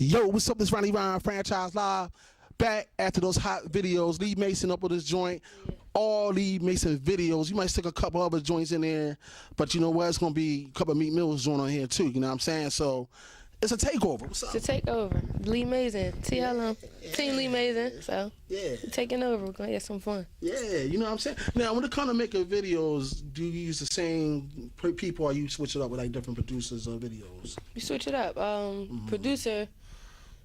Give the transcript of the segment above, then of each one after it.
Yo, what's up? This Ronnie Ryan Franchise Live. Back after those hot videos. Lee Mason up with this joint. All Lee Mason videos. You might stick a couple other joints in there, but you know what? It's gonna be a couple of Meat Mills joint on here too. You know what I'm saying? So it's a takeover. What's up? It's a takeover. Lee Mazin, TLM, Team Lee Mazin. So yeah, taking over. We're gonna get some fun. Yeah, you know what I'm saying. Now, when it comes to making videos, do you use the same people, or you switch it up with like different producers or videos? We switch it up. Producer.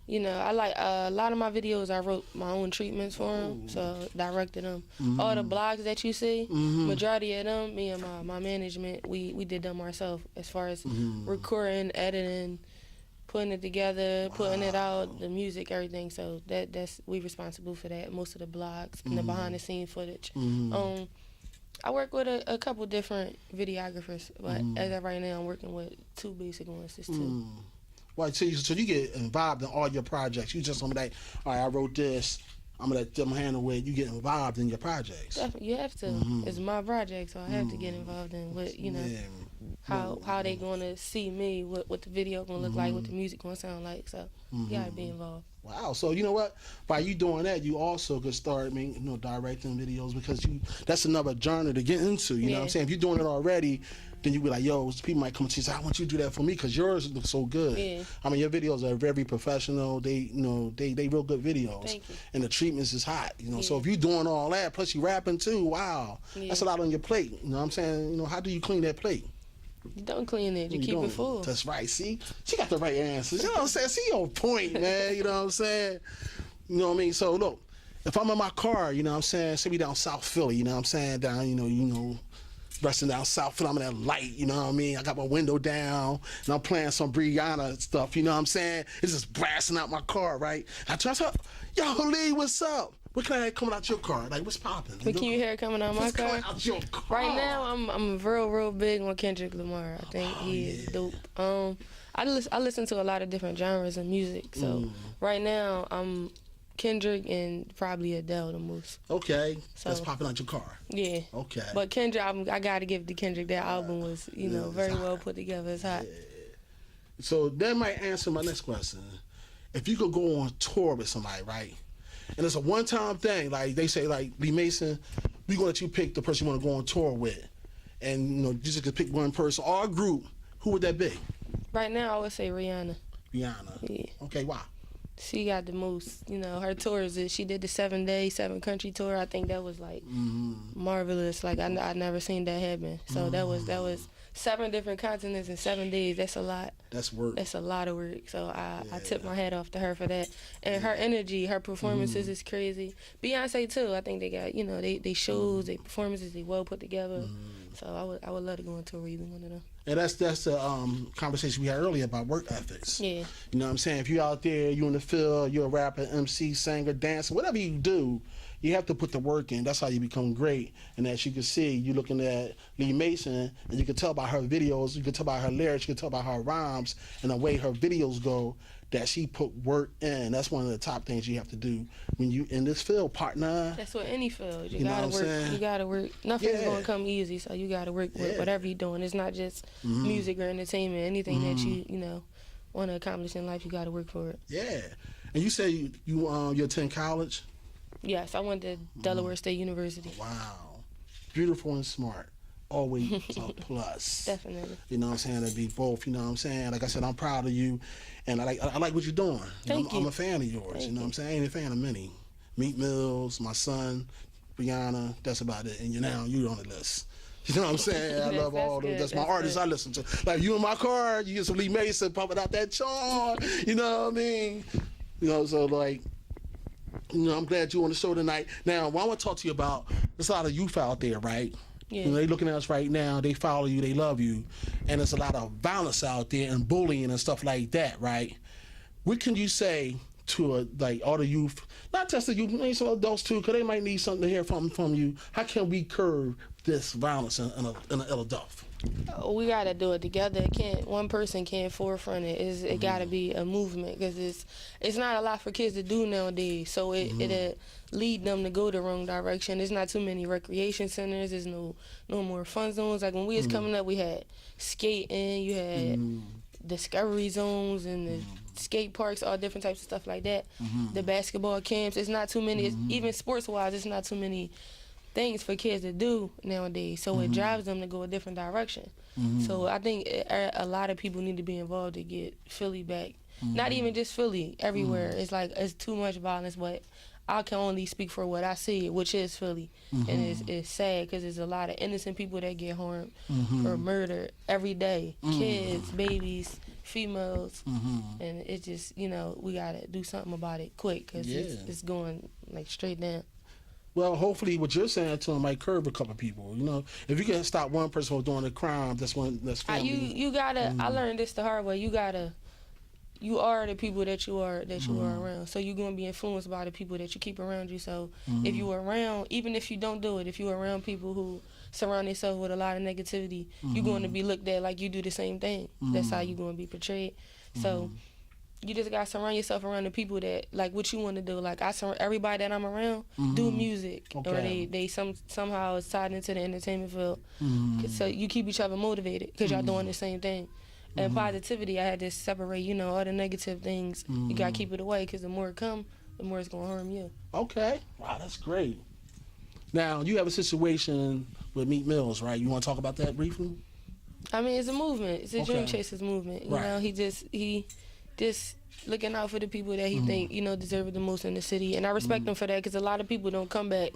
You know, I like a lot of my videos. I wrote my own treatments for them, so directed them. All the blogs that you see, majority of them, me and my management, we did them ourselves. As far as recording, editing, putting it together, putting it out, the music, everything. So that's we responsible for that. Most of the blogs and the behind the scene footage. I work with a couple different videographers, but as of right now, I'm working with two basic ones. Just two. Well, so you get involved in all your projects. You just like, all right, I wrote this, I'm gonna let them handle it. You get involved in your projects. Definitely, you have to. It's my project, so I have to get involved in what how they gonna see me, what the video gonna look like, what the music gonna sound like. So you gotta be involved. Wow. So you know what? By you doing that, you also could start directing videos, because that's another genre to get into. You know what I'm saying? If you're doing it already, then you be like, yo, people might come to you and say, I want you to do that for me because yours looks so good. Yeah. I mean, your videos are very professional. They they real good videos. Thank you. And the treatments is hot. You know, so if you're doing all that, plus you rapping too, wow, that's a lot on your plate. You know what I'm saying? You know, how do you clean that plate? You don't clean it. You keep it full. That's right. See, she got the right answers. You know what I'm saying? See your point, man. You know what I'm saying? You know what I mean? So look, if I'm in my car, you know what I'm saying, say we down South Philly, you know what I'm saying, down, you know, resting down South Philly, I'm in that light, you know what I mean? I got my window down and I'm playing some Brianna stuff, you know what I'm saying? It's just blasting out my car, right? I try to, yo, Lee, what's up? What can I have coming out your car? Like, what's popping? What can you hear coming out my car? Coming out your car? Right now, I'm real big on Kendrick Lamar. I think he is dope. I listen to a lot of different genres of music. So right now, I'm Kendrick and probably Adele the most. Okay, so that's popping out your car. Yeah. Okay. But Kendrick, I gotta give it to Kendrick. That album was, very well put together. It's hot. Yeah. So that might answer my next question. If you could go on tour with somebody, right? And it's a one-time thing, like they say, like Lee Mason, we gonna let you pick the person you want to go on tour with, and you just could pick one person or a group. Who would that be? Right now, I would say Rihanna. Rihanna. Yeah. Okay, why? She got the most, her tours. She did the 7-day, 7-country tour. I think that was like marvelous. Like I never seen that happen. So that was 7 different continents in 7 days. That's a lot. That's work. That's a lot of work. So I tip my hat off to her for that. And her energy, her performances is crazy. Beyonce too. I think they got they shows, they performances, they well put together. So I would love to go on tour with either one of them. And that's the conversation we had earlier about work ethics. Yeah. You know what I'm saying? If you're out there, you're in the field, you're a rapper, MC, singer, dancer, whatever you do, you have to put the work in. That's how you become great. And as you can see, you're looking at Lee Mason, and you can tell by her videos, you can tell by her lyrics, you can tell by her rhymes, and the way her videos go, that she put work in. That's one of the top things you have to do when you in this field, partner. That's what any field. You gotta work. You gotta work. Nothing's gonna come easy, so you gotta work with whatever you're doing. It's not just music or entertainment. Anything that you want to accomplish in life, you gotta work for it. Yeah. And you say you attend college? Yes, I went to Delaware State University. Wow. Beautiful and smart. Always a plus. Definitely. You know what I'm saying? To be both, you know what I'm saying? Like I said, I'm proud of you, and I like what you're doing. Thank you. I'm a fan of yours. You know what I'm saying? I ain't a fan of many. Meat Mills, my son, Brianna, that's about it. And you're on the list. You know what I'm saying? I love all those. That's my artists I listen to. Like you in my car, you get some Lee Mason pumping out that chart. You know what I mean? So like, I'm glad you're on the show tonight. Now, what I want to talk to you about, there's a lot of youth out there, right? Yeah. They looking at us right now, they follow you, they love you, and there's a lot of violence out there and bullying and stuff like that, right? What can you say to all the youth, not just the youth, maybe some adults too, because they might need something to hear from you. How can we curb this violence in an adult? We gotta do it together. One person can't forefront it. It gotta be a movement, because it's not a lot for kids to do nowadays. So it'll lead them to go the wrong direction. There's not too many recreation centers. There's no more fun zones. Like when we was coming up, we had skating. You had discovery zones and the skate parks, all different types of stuff like that. The basketball camps, it's not too many. Even sports-wise, it's not too many things for kids to do nowadays. So it drives them to go a different direction. So I think a lot of people need to be involved to get Philly back. Not even just Philly, everywhere. It's like it's too much violence, but I can only speak for what I see, which is Philly. And it's sad because there's a lot of innocent people that get harmed or murdered every day. Kids, babies, females. And it just, you know, we got to do something about it quick because it's going like straight down. Well, hopefully what you're saying to them might curb a couple of people. You know, if you can stop one person from doing a crime, that's family. You got to, I learned this the hard way. You are the people that you are around. So you're going to be influenced by the people that you keep around you. So if you are around, even if you don't do it, if you're around people who surround themselves with a lot of negativity, you're going to be looked at like you do the same thing. That's how you're going to be portrayed. So you just got to surround yourself around the people that, like, what you want to do. Like, I surround everybody that I'm around do music. Okay. Or they somehow is tied into the entertainment field. So you keep each other motivated because y'all doing the same thing. And positivity, I had to separate, you know, all the negative things. You got to keep it away because the more it come, the more it's going to harm you. Okay. Wow, that's great. Now, you have a situation with Meek Mills, right? You want to talk about that briefly? I mean, it's a movement. It's a Dream Chasers movement. You know, he just looking out for the people that he think, you know, deserve it the most in the city. And I respect him for that because a lot of people don't come back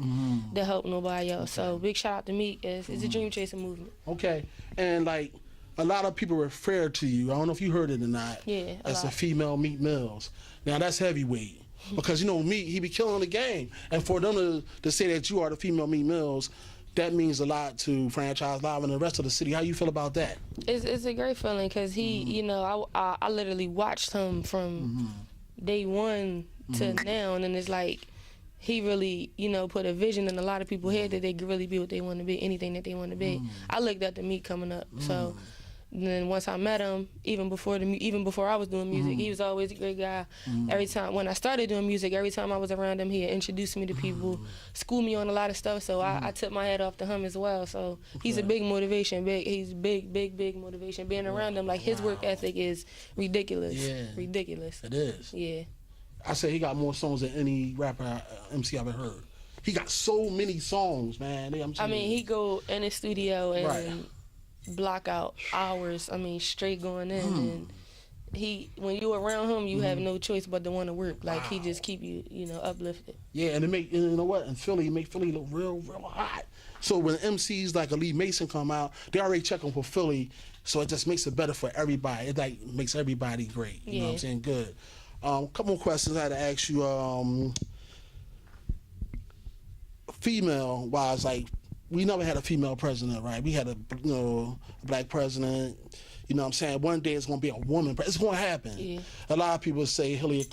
to help nobody else. So big shout out to Meek. It's a Dream Chaser movement. Okay. And, like, a lot of people refer to you, I don't know if you heard it or not, as a female Meek Mills. Now, that's heavyweight. Because, you know, Meek, he be killing the game. And for them to say that you are the female Meek Mills, that means a lot to Franchise Live and the rest of the city. How you feel about that? It's a great feeling because he, you know, I literally watched him from day one to now. And then it's like he really, you know, put a vision in a lot of people's head that they could really be what they want to be, anything that they want to be. I looked at the Meek coming up. So and then once I met him, even before I was doing music, he was always a great guy. Every time when I started doing music, every time I was around him, he'd introduce me to people, school me on a lot of stuff. So I took my head off to him as well. So he's a big motivation. He's big motivation. Being around him, like his work ethic is ridiculous. Yeah. Ridiculous. It is. Yeah. I say he got more songs than any rapper MC I've ever heard. He got so many songs, man. I mean, he go in the studio and block out hours. I mean, straight going in, and when you around him, you have no choice but to want to work. Like he just keep you, you know, uplifted. Yeah, and you know what? In Philly, make Philly look real hot. So when MCs like Lee Mason come out, they already checking for Philly, so it just makes it better for everybody. It like makes everybody great. You know what I'm saying? Good. Couple more questions I had to ask you. Female wise, like, we never had a female president, right? We had a black president. You know what I'm saying? One day it's going to be a woman. It's going to happen. Yeah. A lot of people say Hillary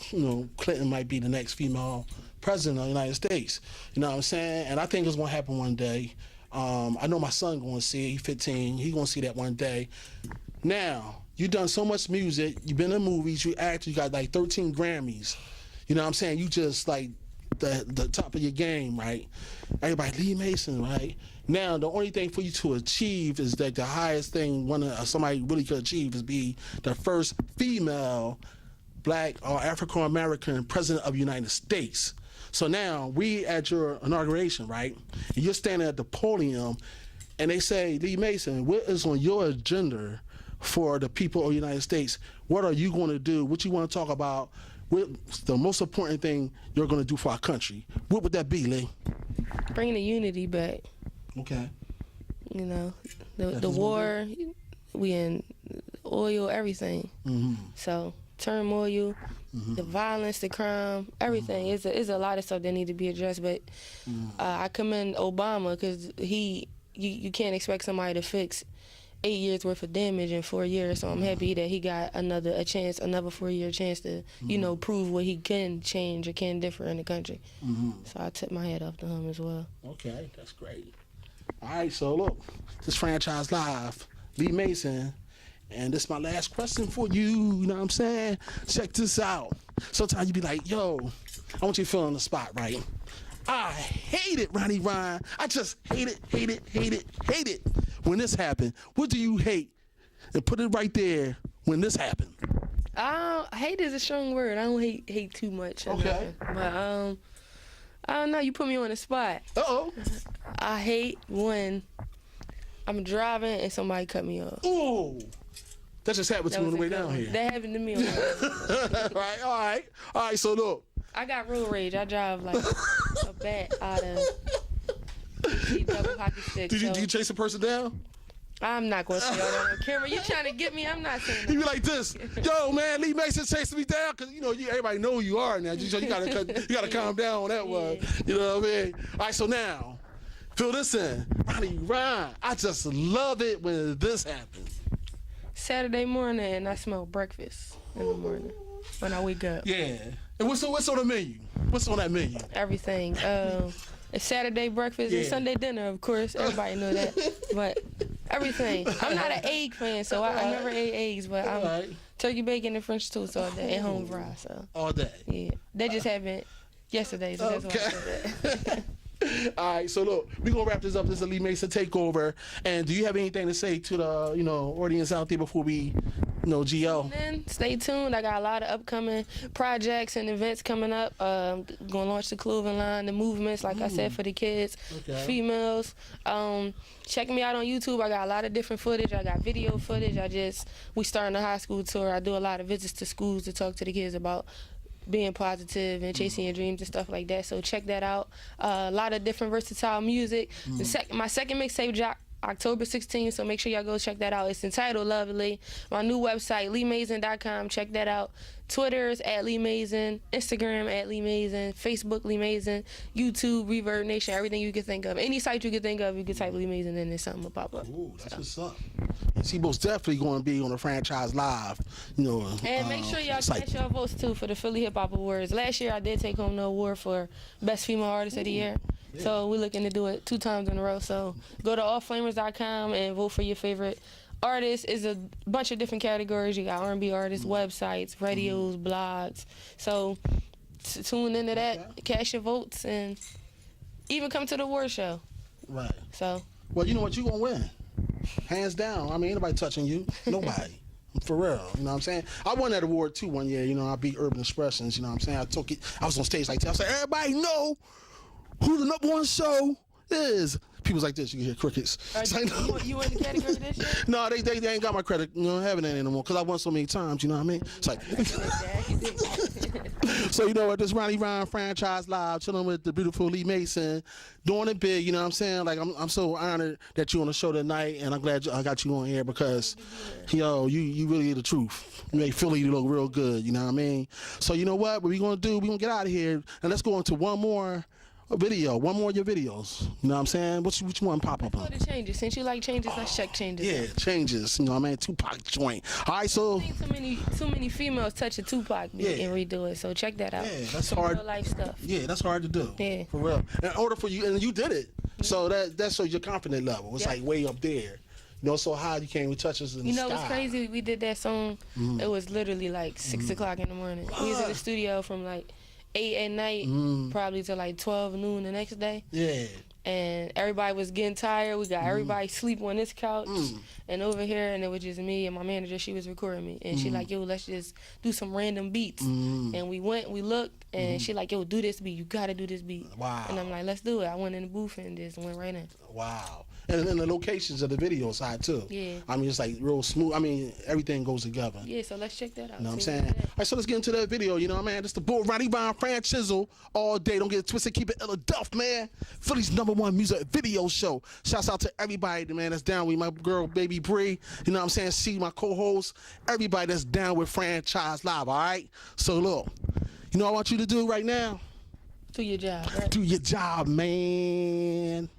Clinton might be the next female president of the United States. You know what I'm saying? And I think it's going to happen one day. I know my son going to see it. He's 15. He's going to see that one day. Now, you've done so much music. You've been in movies. You act. You got like 13 Grammys. You know what I'm saying? You just like the top of your game, right? Everybody, Lee Mason, right? Now, the only thing for you to achieve is that the highest thing somebody really could achieve is be the first female black or African-American president of the United States. So now, we at your inauguration, right? And you're standing at the podium, and they say, Lee Mason, what is on your agenda for the people of the United States? What are you going to do? What you want to talk about? What's the most important thing you're going to do for our country? What would that be, Lee? Bring the unity back. Okay. You know, the war, we in oil, everything. So turmoil, the violence, the crime, everything. It's a lot of stuff that need to be addressed. But I commend Obama because you can't expect somebody to fix 8 years worth of damage in 4 years. So I'm happy that he got another 4-year chance to, you know, prove what he can change or can differ in the country. So I took my hat off to him as well. Okay, that's great. All right, so look, this Franchise Live, Lee Mason, and this is my last question for you. You know what I'm saying? Check this out. Sometimes you be like, yo, I want you to fill in the spot, right? I hate it, Ronnie Ryan. I just hate it. When this happened, what do you hate? And put it right there when this happened. Hate is a strong word. I don't hate too much. Okay. But I don't know. You put me on the spot. I hate when I'm driving and somebody cut me off. Ooh. That just happened to me on the way down here. That happened to me on the way. All right. So look. I got road rage. I drive like a bat out of double hockey stick. Did you chase a person down? I'm not going to say that on camera. You trying to get me? I'm not saying that. You be like this, yo, man, Lee Mason chasing me down, because, everybody know who you are now. You gotta calm down on that one. You know what I mean? All right, so now, fill this in. Ronnie Ryan, I just love it when this happens. Saturday morning, and I smell breakfast in the morning when I wake up. Yeah. And what's on the menu? What's on that menu? Everything. It's Saturday breakfast and Sunday dinner, of course. Everybody know that. But everything. I'm not an egg fan, so I never ate eggs, but I'm turkey bacon and French toast all day and home fries. So. All day? Yeah. That just happened yesterday, so that's why I said that. All right, so look, we're going to wrap this up. This is a Lee Mason Takeover. And do you have anything to say to the, audience out there before we, GL? Stay tuned. I got a lot of upcoming projects and events coming up. Going to launch the clothing line, the movements, like I said, for the kids, females. Check me out on YouTube. I got a lot of different footage. I got video footage. We starting a high school tour. I do a lot of visits to schools to talk to the kids about being positive and chasing your dreams and stuff like that. So check that out. A lot of different versatile music. My second mixtape dropped October 16th, so make sure y'all go check that out. It's entitled Lovely. My new website, LeeMazin.com. Check that out. Twitter's at Lee Mazin, Instagram at Lee Mazin, Facebook Lee Mazin, YouTube, Reverb Nation, everything you can think of. Any site you can think of, you can type Lee Mazin and then something will pop up. Ooh, that's what's up. He most definitely going to be on the Franchise Live, And make sure y'all cast your votes too for the Philly Hip Hop Awards. Last year I did take home the award for Best Female Artist of the Year. Yeah. So we're looking to do it 2 times in a row. So go to allflamers.com and vote for your favorite artists. Is a bunch of different categories. You got R&B artists, websites, radios, blogs. So tune into that, cast your votes, and even come to the award show. Right. So. Well, you know what? You're going to win. Hands down. I mean, ain't nobody touching you. Nobody. For real. You know what I'm saying? I won that award too one year. I beat Urban Expressions. You know what I'm saying? I took it. I was on stage like that. I was like, everybody know who the #1 show is. People's like this, you can hear crickets. Like, you in the category this year? No, they ain't got my credit. Having that anymore because I won so many times. You know what I mean? It's like. So this Ronnie Ryan Franchise Live, chilling with the beautiful Lee Mason, doing it big. You know what I'm saying? Like I'm so honored that you're on the show tonight, and I'm glad I got you on here because, you really the truth. You make Philly look real good. You know what I mean? So you know what we gonna do? We gonna get out of here and let's go into one more of your videos. You know what I'm saying? Which one pop up on? Let's go to changes. Since you like changes, let's check changes. Yeah, changes. You know what I mean? Tupac joint. All right, so too many females touch a Tupac beat and redo it. So check that out. Yeah, that's hard. Real life stuff. Yeah, that's hard to do. Yeah, for real. In order for you, and you did it. So that shows your confidence level. It's like way up there. So high you can't even touch us in the sky. What's crazy? We did that song. It was literally like 6 o'clock in the morning. We was in the studio from like 8 at night, probably till like 12 noon the next day. Yeah. And everybody was getting tired. We got everybody sleep on this couch and over here, and it was just me and my manager. She was recording me, and she like, yo, let's just do some random beats. And we looked, and she like, yo, do this beat. You gotta do this beat. Wow. And I'm like, let's do it. I went in the booth and just went right in. Wow. And then the locations of the video side too. Yeah. I mean, it's like real smooth. I mean, everything goes together. Yeah, so let's check that out. You know what I'm saying? All right, so let's get into that video. You know what I mean? This the bull Ronnie Ryan Franchise all day. Don't get it twisted. Keep it Philadelphia, man. Philly's #1 music video show. Shouts out to everybody, man, that's down with my girl, Baby Bree. You know what I'm saying? See my co-host. Everybody that's down with Franchise Live, all right? So look, you know what I want you to do right now? Do your job, right? Do your job, man.